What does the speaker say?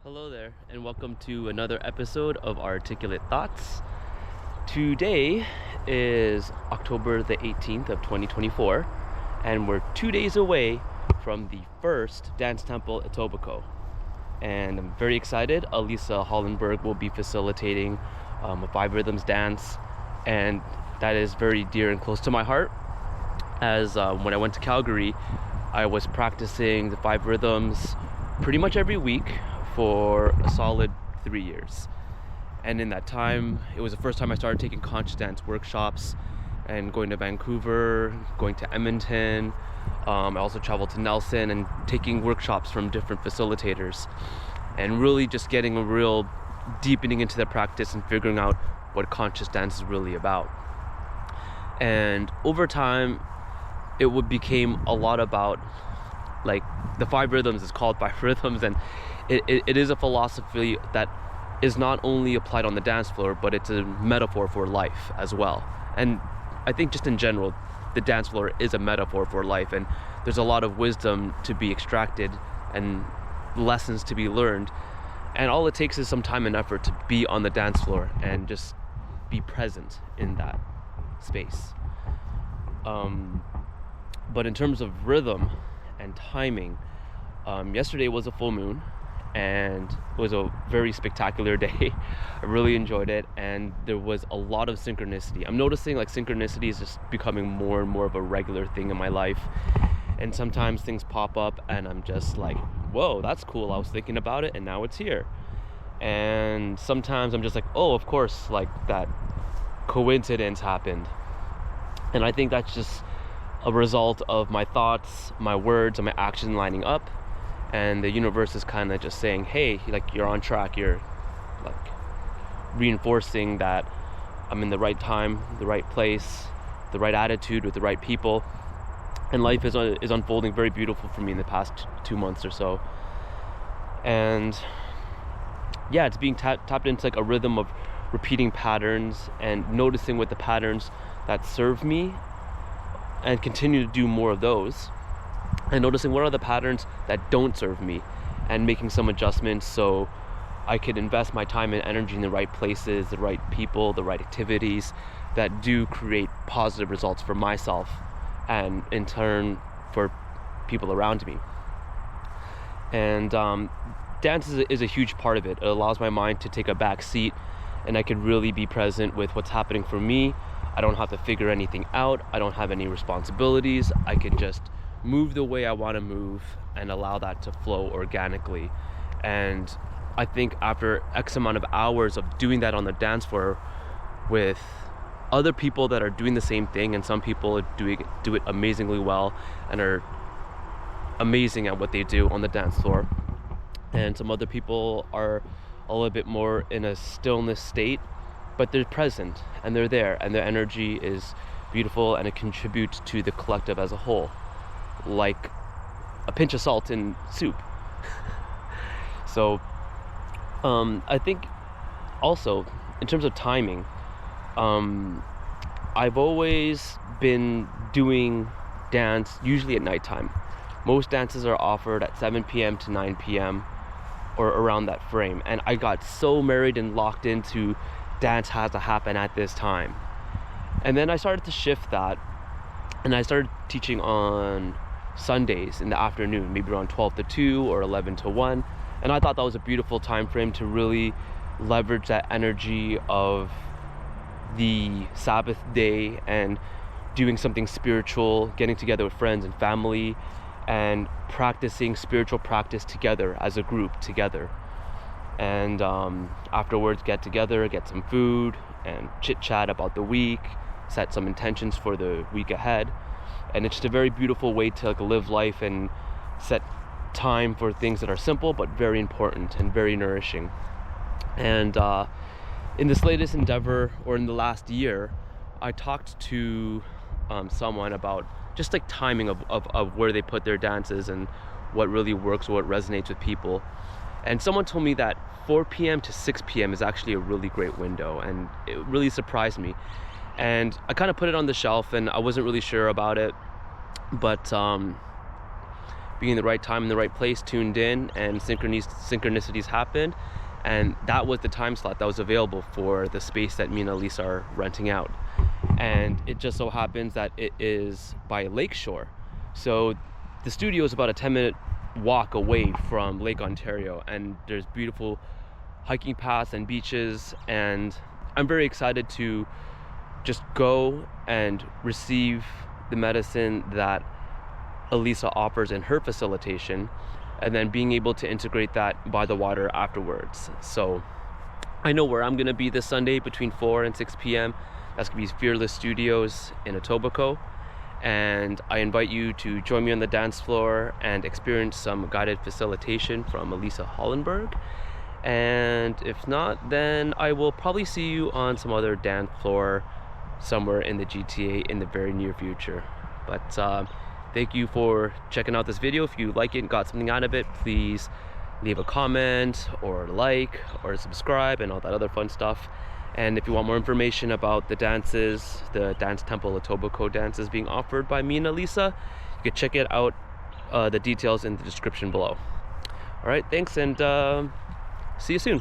Hello there, and welcome to another episode of Articulate Thoughts. Today is October the 18th of 2024, and we're 2 days away from the first dance temple Etobicoke. And I'm very excited. Elisa Hollenberg will be facilitating a five rhythms dance, and that is very dear and close to my heart. As when I went to Calgary, I was practicing the five rhythms pretty much every week for a solid 3 years. And in that time, it was the first time I started taking conscious dance workshops and going to Vancouver, going to Edmonton. I also traveled to Nelson and taking workshops from different facilitators and really just getting a real deepening into the practice and figuring out what conscious dance is really about. And over time, it became a lot about, like, the five rhythms is called five rhythms, and it is a philosophy that is not only applied on the dance floor, but it's a metaphor for life as well. And I think just in general, the dance floor is a metaphor for life, and there's a lot of wisdom to be extracted and lessons to be learned. And all it takes is some time and effort to be on the dance floor and just be present in that space. But in terms of rhythm and timing, yesterday was a full moon, and it was a very spectacular day. I really enjoyed it, and there was a lot of synchronicity. I'm noticing like synchronicity is just becoming more and more of a regular thing in my life, and sometimes things pop up and I'm just like, whoa, that's cool, I was thinking about it and now it's here. And sometimes I'm just like, oh, of course, like that coincidence happened. And I think that's just a result of my thoughts, my words, and my action lining up. And the universe is kind of just saying, hey, like, you're on track. You're like reinforcing that I'm in the right time, the right place, the right attitude with the right people. And life is unfolding very beautiful for me in the past 2 months or so. And yeah, it's being tapped into like a rhythm of repeating patterns and noticing what the patterns that serve me and continue to do more of those, and noticing what are the patterns that don't serve me and making some adjustments so I could invest my time and energy in the right places, the right people, the right activities that do create positive results for myself and in turn for people around me. And dance is a huge part of it. It allows my mind to take a back seat, and I could really be present with what's happening for me. I don't have to figure anything out. I don't have any responsibilities. I can just move the way I want to move and allow that to flow organically. And I think after X amount of hours of doing that on the dance floor with other people that are doing the same thing, and some people do it amazingly well and are amazing at what they do on the dance floor, and some other people are a little bit more in a stillness state, but they're present and they're there, and their energy is beautiful and it contributes to the collective as a whole, like a pinch of salt in soup. So I think also in terms of timing, I've always been doing dance usually at nighttime. Most dances are offered at 7 p.m. to 9 p.m. or around that frame, and I got so married and locked into dance has to happen at this time. And then I started to shift that, and I started teaching on Sundays in the afternoon, maybe around 12 to 2 or 11 to 1. And I thought that was a beautiful time frame to really leverage that energy of the Sabbath day and doing something spiritual, getting together with friends and family and practicing spiritual practice together as a group together. And afterwards get together, get some food and chit chat about the week, set some intentions for the week ahead. And it's just a very beautiful way to like live life and set time for things that are simple but very important and very nourishing. And in this latest endeavor, or in the last year, I talked to someone about just like timing of where they put their dances and what really works, what resonates with people. And someone told me that 4 p.m. to 6 p.m. is actually a really great window, and it really surprised me. And I kind of put it on the shelf and I wasn't really sure about it, but being in the right time in the right place, tuned in, and synchronicities happened. And that was the time slot that was available for the space that me and Elisa are renting out. And it just so happens that it is by a lakeshore. So the studio is about a 10-minute walk away from Lake Ontario, and there's beautiful hiking paths and beaches, and I'm very excited to just go and receive the medicine that Elisa offers in her facilitation, and then being able to integrate that by the water afterwards. So I know where I'm gonna be this Sunday between 4 and 6 p.m. That's gonna be Fearless Studios in Etobicoke. And I invite you to join me on the dance floor and experience some guided facilitation from Elisa Hollenberg. And if not, then I will probably see you on some other dance floor somewhere in the GTA in the very near future. But thank you for checking out this video. If you like it and got something out of it, please leave a comment or like or subscribe and all that other fun stuff. And if you want more information about the dances, the Dance Temple Etobicoke dances being offered by me and Elisa, you can check it out, the details in the description below. All right, thanks, and see you soon.